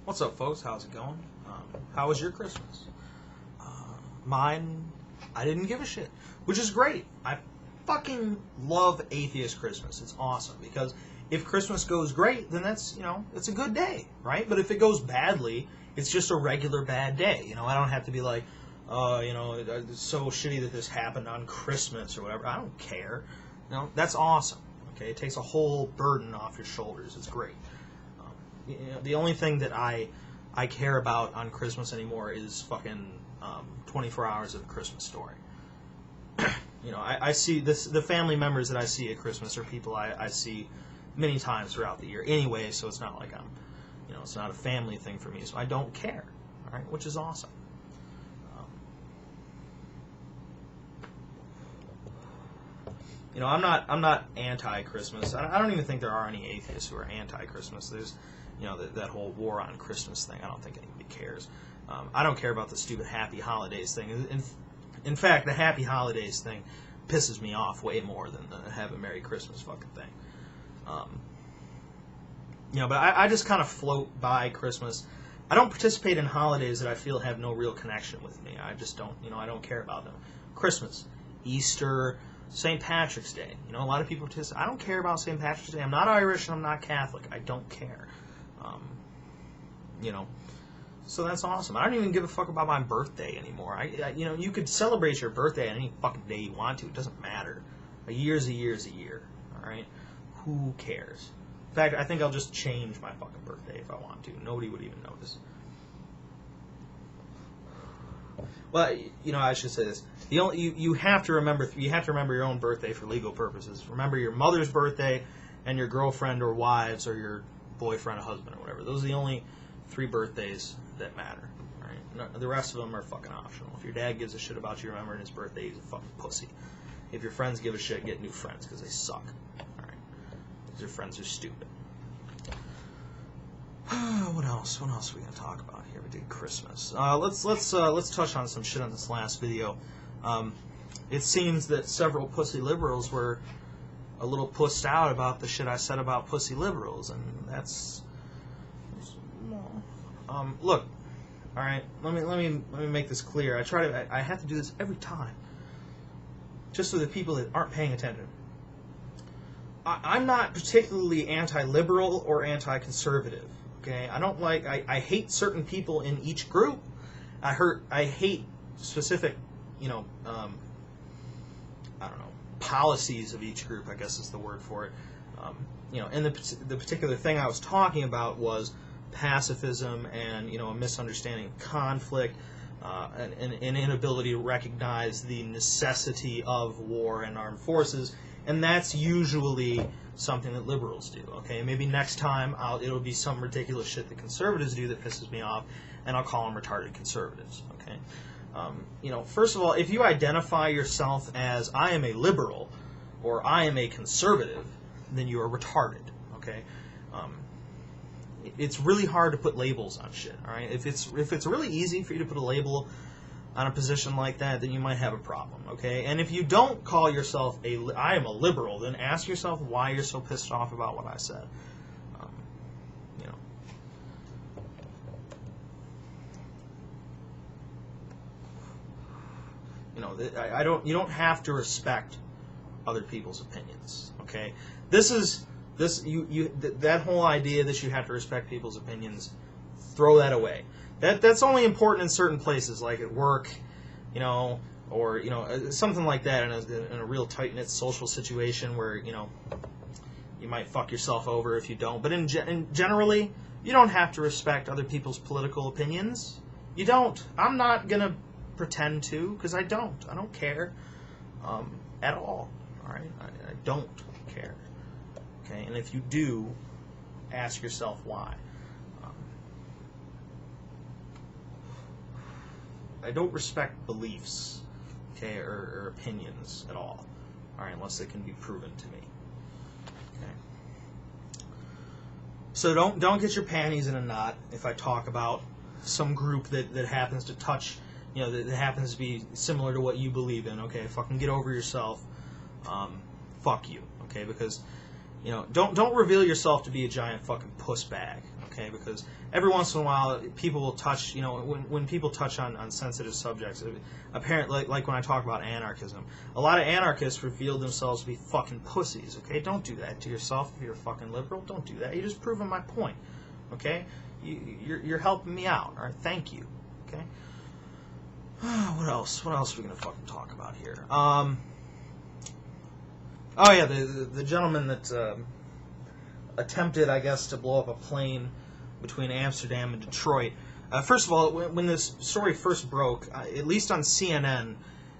What's up, folks? How's it going? How was your Christmas? Mine, I didn't give a shit, which is great. I fucking love Atheist Christmas. It's awesome because if Christmas goes great, then that's, it's a good day, right? But if it goes badly, it's just a regular bad day. I don't have to be like, it's so shitty that this happened on Christmas or whatever. I don't care. That's awesome. Okay, it takes a whole burden off your shoulders. It's great. The only thing that I care about on Christmas anymore is fucking 24 Hours of a Christmas Story. I see this. The family members that I see at Christmas are people I see many times throughout the year anyway, so it's not like it's not a family thing for me, so I don't care, all right, which is awesome. I'm not anti-Christmas. I don't even think there are any atheists who are anti-Christmas. There's, that whole war on Christmas thing. I don't think anybody cares. I don't care about the stupid Happy Holidays thing. In fact, the Happy Holidays thing pisses me off way more than the Have a Merry Christmas fucking thing. But I just kind of float by Christmas. I don't participate in holidays that I feel have no real connection with me. I just don't, I don't care about them. Christmas, Easter, St. Patrick's Day. A lot of people participate. I don't care about St. Patrick's Day. I'm not Irish and I'm not Catholic. I don't care. So that's awesome. I don't even give a fuck about my birthday anymore. You could celebrate your birthday on any fucking day you want to. It doesn't matter. A year's a year's a year. All right? Who cares? In fact, I think I'll just change my fucking birthday if I want to. Nobody would even notice. Well, I should say this. You have to remember your own birthday for legal purposes. Remember your mother's birthday and your girlfriend or wives or your boyfriend or husband or whatever. Those are the only 3 birthdays that matter. All right? The rest of them are fucking optional. If your dad gives a shit about you remembering his birthday, he's a fucking pussy. If your friends give a shit, get new friends because they suck. All right? Because your friends are stupid. What else? What else are we gonna talk about here? We did Christmas. Let's touch on some shit on this last video. It seems that several pussy liberals were a little pussed out about the shit I said about pussy liberals, and that's look. All right, let me make this clear. I have to do this every time, just so the people that aren't paying attention. I'm not particularly anti-liberal or anti-conservative. Okay, I hate certain people in each group. I hate specific, I don't know, policies of each group, I guess is the word for it. And the particular thing I was talking about was pacifism and, a misunderstanding of conflict, an inability to recognize the necessity of war and armed forces. And that's usually something that liberals do, okay? Maybe next time it'll be some ridiculous shit that conservatives do that pisses me off, and I'll call them retarded conservatives, okay? First of all, if you identify yourself as I am a liberal or I am a conservative, then you are retarded, okay? It's really hard to put labels on shit, all right? If it's really easy for you to put a label on a position like that, then you might have a problem, okay? And if you don't call yourself I am a liberal, then ask yourself why you're so pissed off about what I said. You don't have to respect other people's opinions, okay? That whole idea that you have to respect people's opinions, throw that away. That's only important in certain places, like at work, or something like that in a real tight-knit social situation where you might fuck yourself over if you don't. But generally, you don't have to respect other people's political opinions. You don't. I'm not gonna pretend to, because I don't. I don't care at all. All right, I don't care. Okay, and if you do, ask yourself why. I don't respect beliefs, okay, or opinions at all right, unless they can be proven to me. Okay. So don't get your panties in a knot if I talk about some group that happens to touch, that happens to be similar to what you believe in. Okay, fucking get over yourself. Fuck you. Okay, because don't reveal yourself to be a giant fucking puss bag. okay? Because every once in a while, people will touch, when people touch on sensitive subjects, apparently, like when I talk about anarchism, a lot of anarchists reveal themselves to be fucking pussies, okay? Don't do that to yourself if you're a fucking liberal. Don't do that. You're just proving my point, okay? You're helping me out, all right? Thank you, okay? What else? What else are we going to fucking talk about here? Oh, yeah, the gentleman that attempted, I guess, to blow up a plane between Amsterdam and Detroit. First of all, when this story first broke, at least on CNN,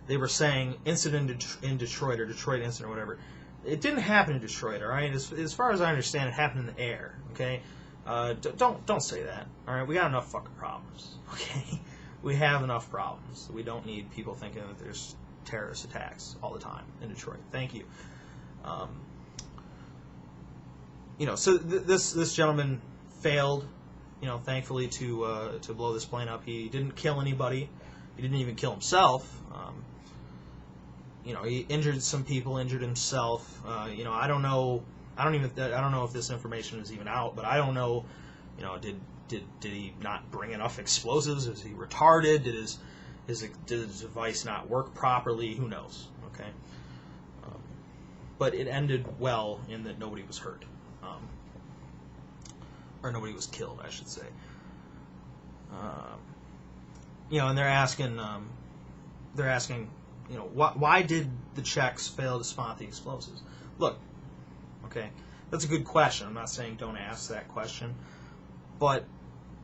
they were saying incident in Detroit or Detroit incident or whatever. It didn't happen in Detroit, all right? As far as I understand, it happened in the air, okay? Don't say that, all right? We got enough fucking problems, okay? We have enough problems. We don't need people thinking that there's terrorist attacks all the time in Detroit. Thank you. So this gentleman failed, thankfully to blow this plane up. He didn't kill anybody. He didn't even kill himself. He injured some people, injured himself. I don't know if this information is even out, but I don't know. Did he not bring enough explosives? Is he retarded? Did his device not work properly? Who knows? Okay. But it ended well in that nobody was hurt. Or nobody was killed, I should say. And they're asking, why did the Czechs fail to spot the explosives? Look, okay, that's a good question. I'm not saying don't ask that question, but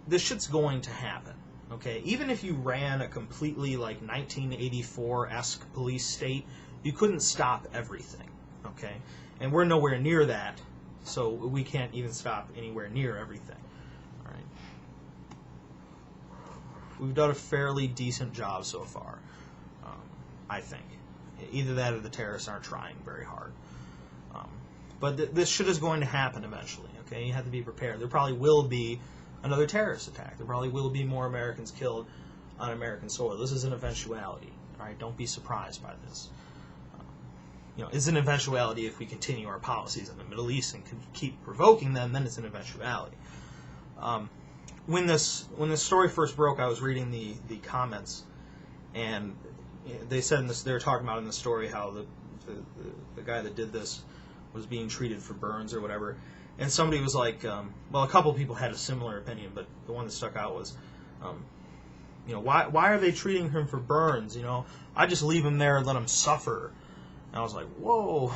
this shit's going to happen, okay? Even if you ran a completely, 1984-esque police state, you couldn't stop everything, okay? And we're nowhere near that, so we can't even stop anywhere near everything, all right? We've done a fairly decent job so far, I think. Either that or the terrorists aren't trying very hard. But this shit is going to happen eventually, okay? You have to be prepared. There probably will be another terrorist attack. There probably will be more Americans killed on American soil. This is an eventuality, all right? Don't be surprised by this. It's an eventuality if we continue our policies in the Middle East and keep provoking them, then it's an eventuality. When this story first broke, I was reading the comments, and they said they were talking about in the story how the guy that did this was being treated for burns or whatever, and somebody was like, a couple people had a similar opinion, but the one that stuck out was, why are they treating him for burns? I just leave him there and let him suffer. And I was like, whoa,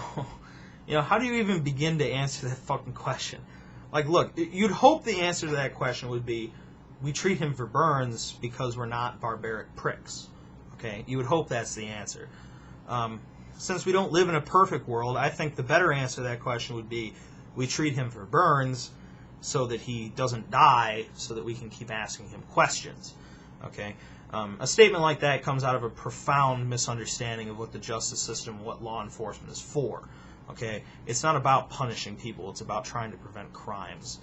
how do you even begin to answer that fucking question? Look, you'd hope the answer to that question would be, we treat him for burns because we're not barbaric pricks. Okay, you would hope that's the answer. Since we don't live in a perfect world, I think the better answer to that question would be, we treat him for burns so that he doesn't die, so that we can keep asking him questions. Okay, a statement like that comes out of a profound misunderstanding of what the justice system, what law enforcement is for. Okay, it's not about punishing people; it's about trying to prevent crimes,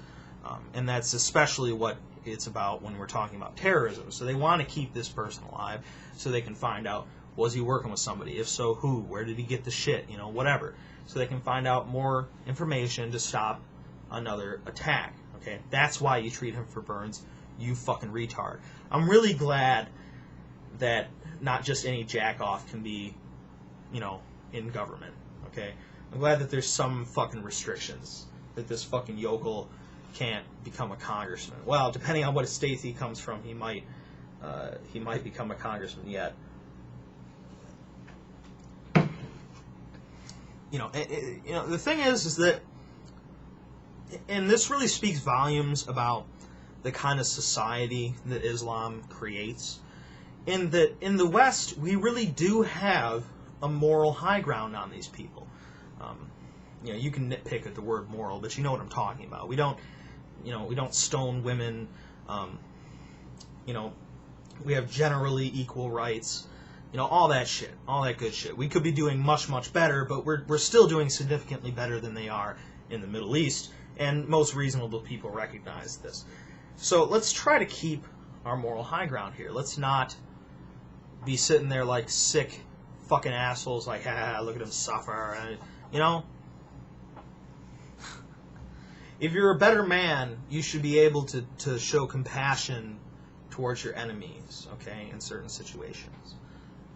and that's especially what it's about when we're talking about terrorism. So they want to keep this person alive, so they can find out, was he working with somebody? If so, who? Where did he get the shit? Whatever. So they can find out more information to stop another attack. Okay, that's why you treat him for burns, you fucking retard. I'm really glad that not just any jack-off can be, in government. Okay, I'm glad that there's some fucking restrictions, that this fucking yokel can't become a congressman. Well, depending on what state he comes from, he might become a congressman yet. The thing is that, and this really speaks volumes about the kind of society that Islam creates, in that in the West, we really do have a moral high ground on these people. You can nitpick at the word moral, but you know what I'm talking about. We don't stone women. We have generally equal rights. All that shit, all that good shit. We could be doing much, much better, but we're still doing significantly better than they are in the Middle East, and most reasonable people recognize this. So let's try to keep our moral high ground here. Let's not be sitting there like sick fucking assholes, like, look at him suffer, if you're a better man, you should be able to show compassion towards your enemies, okay, in certain situations.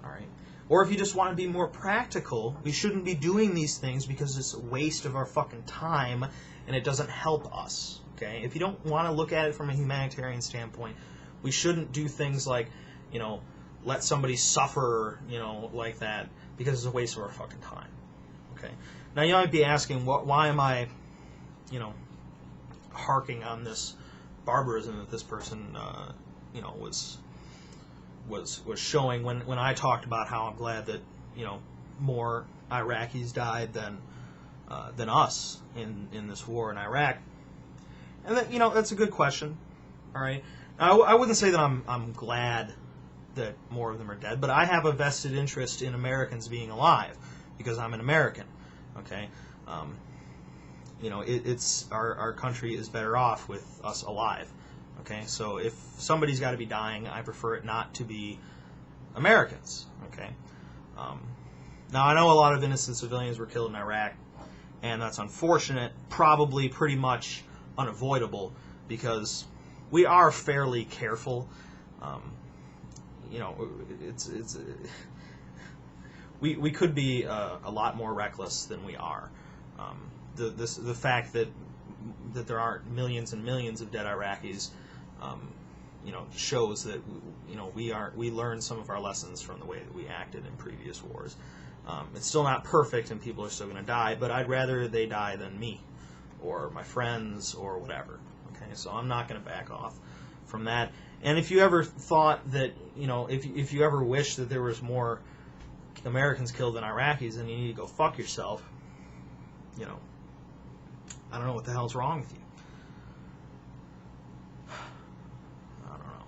All right? Or if you just want to be more practical, we shouldn't be doing these things because it's a waste of our fucking time and it doesn't help us, okay? If you don't want to look at it from a humanitarian standpoint, we shouldn't do things like, you know, let somebody suffer, you know, like that, because it's a waste of our fucking time, okay? Now, you might be asking, why am I, you know, harking on this barbarism that this person, you know, was showing when I talked about how I'm glad that, you know, more Iraqis died than us in this war in Iraq. And that, you know, that's a good question. All right, I wouldn't say that I'm glad that more of them are dead, but I have a vested interest in Americans being alive because I'm an American. Okay, you know, it's our country is better off with us alive. Okay, so if somebody's got to be dying, I prefer it not to be Americans. Okay, now I know a lot of innocent civilians were killed in Iraq, and that's unfortunate, probably pretty much unavoidable, because we are fairly careful. You know, we could be a lot more reckless than we are. The fact that there aren't millions and millions of dead Iraqis, you know, shows that, you know, we learned some of our lessons from the way that we acted in previous wars. It's still not perfect, and people are still going to die, but I'd rather they die than me or my friends or whatever. Okay, so I'm not going to back off from that. And if you ever thought that, you know, if you ever wish that there was more Americans killed than Iraqis, then you need to go fuck yourself. You know, I don't know what the hell's wrong with you. I don't know.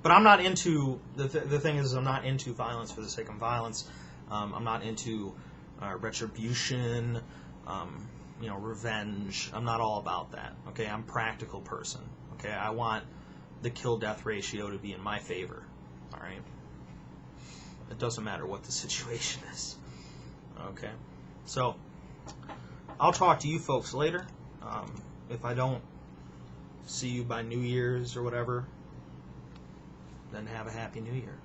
But I'm not into, the thing is, I'm not into violence for the sake of violence. I'm not into retribution, you know, revenge. I'm not all about that. Okay, I'm a practical person. Okay, I want the kill-death ratio to be in my favor. All right? It doesn't matter what the situation is. Okay? So, I'll talk to you folks later. If I don't see you by New Year's or whatever, then have a Happy New Year.